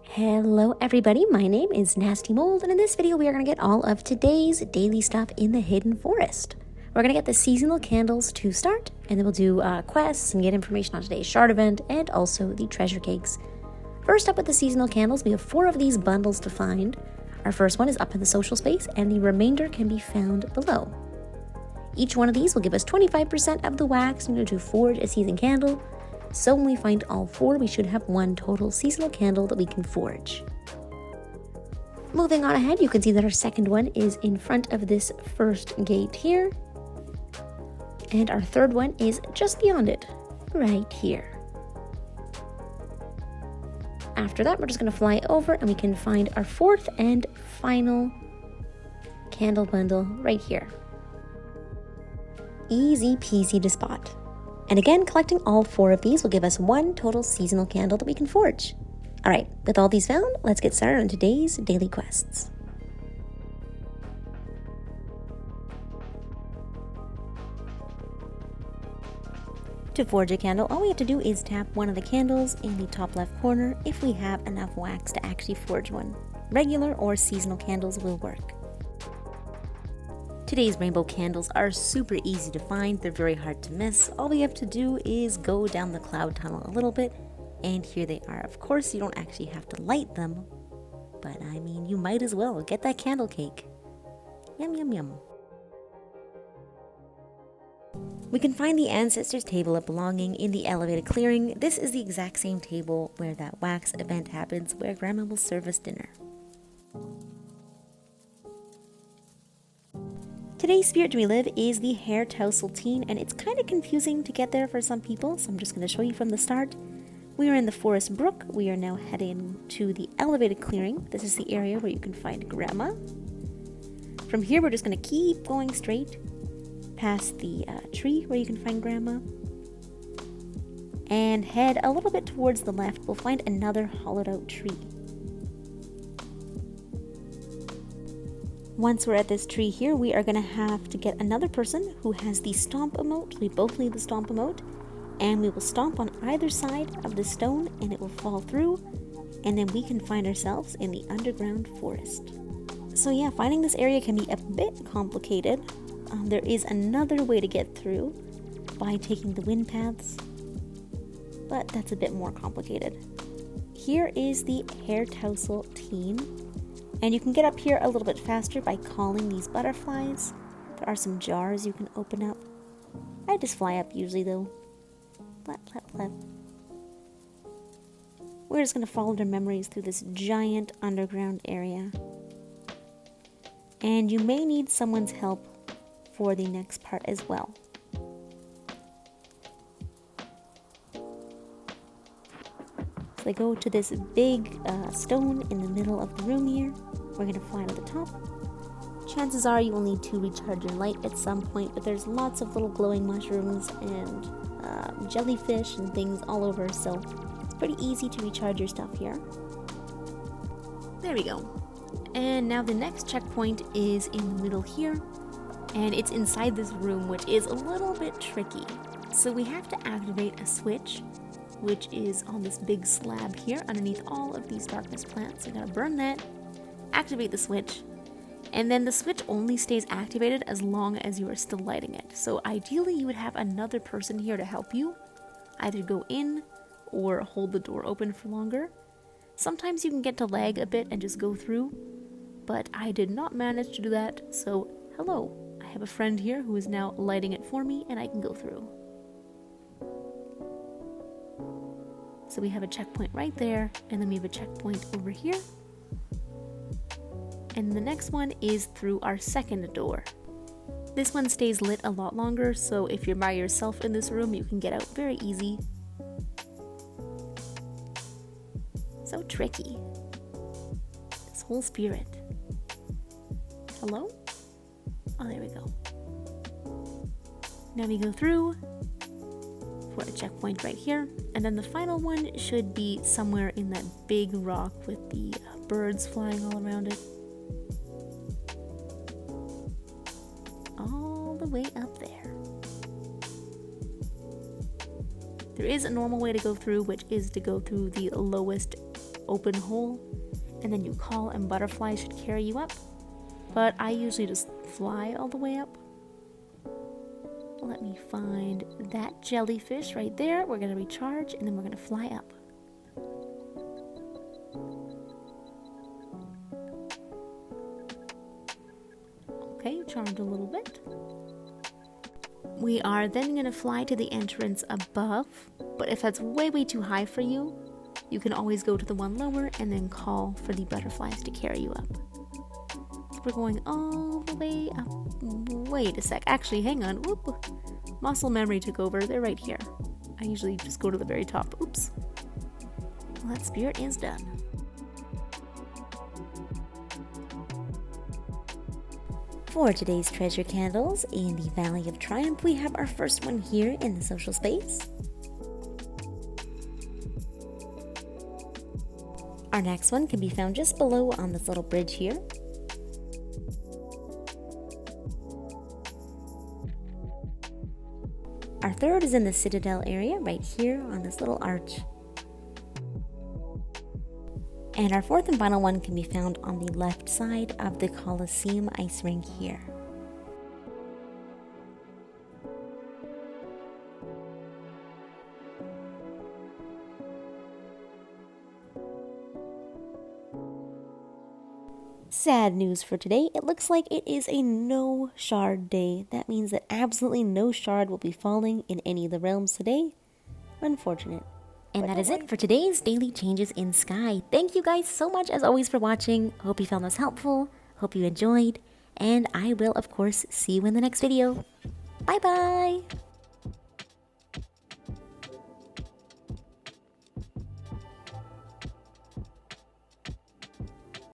Hello everybody, my name is Nasty Mold, and in this video we are going to get all of today's daily stuff in the Hidden Forest. We're going to get the seasonal candles to start, and then we'll do quests and get information on today's shard event, and also the treasure cakes. First up with the seasonal candles, we have 4 of these bundles to find. Our first one is up in the social space, and the remainder can be found below. Each one of these will give us 25% of the wax in order to forge a season candle. So when we find all 4, we should have 1 total seasonal candle that we can forge. Moving on ahead, you can see that our second one is in front of this first gate here. And our third one is just beyond it, right here. After that, we're just going to fly over and we can find our 4th and final candle bundle right here. Easy peasy to spot. And again, collecting all 4 of these will give us 1 total seasonal candle that we can forge. Alright, with all these found, let's get started on today's daily quests. To forge a candle, all we have to do is tap one of the candles in the top left corner if we have enough wax to actually forge one. Regular or seasonal candles will work. Today's rainbow candles are super easy to find, they're very hard to miss. All we have to do is go down the cloud tunnel a little bit, and here they are. Of course, you don't actually have to light them, but I mean, you might as well get that candle cake. Yum, yum, yum. We can find the ancestors table of belonging in the elevated clearing. This is the exact same table where that wax event happens, where Grandma will serve us dinner. Today's spirit to relive is the hair tousled, and it's kind of confusing to get there for some people, so I'm just going to show you from the start. We are in the forest brook. We are now heading to the elevated clearing. This is the area where you can find Grandma. From here, we're just going to keep going straight past the tree where you can find Grandma, and head a little bit towards the left. We'll find another hollowed out tree. Once we're at this tree here, we are going to have to get another person who has the stomp emote. We both need the stomp emote, and we will stomp on either side of the stone and it will fall through, and then we can find ourselves in the underground forest. So yeah, finding this area can be a bit complicated. There is another way to get through by taking the wind paths, but that's a bit more complicated. Here is the hair tousle teen. And you can get up here a little bit faster by calling these butterflies. There are some jars you can open up. I just fly up usually though. Flap, flap, flap. We're just going to follow their memories through this giant underground area. And you may need someone's help for the next part as well. So they go to this big stone in the middle of the room here. We're going to fly to the top. Chances are you will need to recharge your light at some point, but there's lots of little glowing mushrooms and jellyfish and things all over, so it's pretty easy to recharge your stuff here. There we go. And now the next checkpoint is in the middle here, and it's inside this room, which is a little bit tricky. So we have to activate a switch, which is on this big slab here underneath all of these darkness plants. So you gotta burn that, activate the switch, and then the switch only stays activated as long as you are still lighting it. So ideally you would have another person here to help you, either go in or hold the door open for longer. Sometimes you can get to lag a bit and just go through, but I did not manage to do that, so hello. I have a friend here who is now lighting it for me and I can go through. So we have a checkpoint right there, and then we have a checkpoint over here. And the next one is through our second door. This one stays lit a lot longer, so if you're by yourself in this room, you can get out very easy. So tricky. This whole spirit. Hello? Oh, there we go. Now we go through for a checkpoint right here, and then the final one should be somewhere in that big rock with the birds flying all around it. All the way up there. There is a normal way to go through, which is to go through the lowest open hole, and then you call and butterflies should carry you up. But I usually just fly all the way up. Let me find that jellyfish right there. We're going to recharge and then we're going to fly up. Okay, charmed a little bit. We are then going to fly to the entrance above, but if that's way too high for you, you can always go to the one lower and then call for the butterflies to carry you up. We're going all the way up. Wait a sec. Actually, hang on. Whoop. Muscle memory took over. They're right here. I usually just go to the very top. Oops. Well, that spirit is done. For today's treasure candles in the Valley of Triumph, we have our first one here in the social space. Our next one can be found just below on this little bridge here. Our third is in the Citadel area, right here on this little arch. And our fourth and final one can be found on the left side of the Colosseum ice rink here. Sad news for today. It looks like it is a no shard day. That means that absolutely no shard will be falling in any of the realms today. Unfortunate. And that is it for today's daily changes in sky. Thank you guys so much as always for watching. Hope you found this helpful. Hope you enjoyed. And I will of course see you in the next video. Bye bye!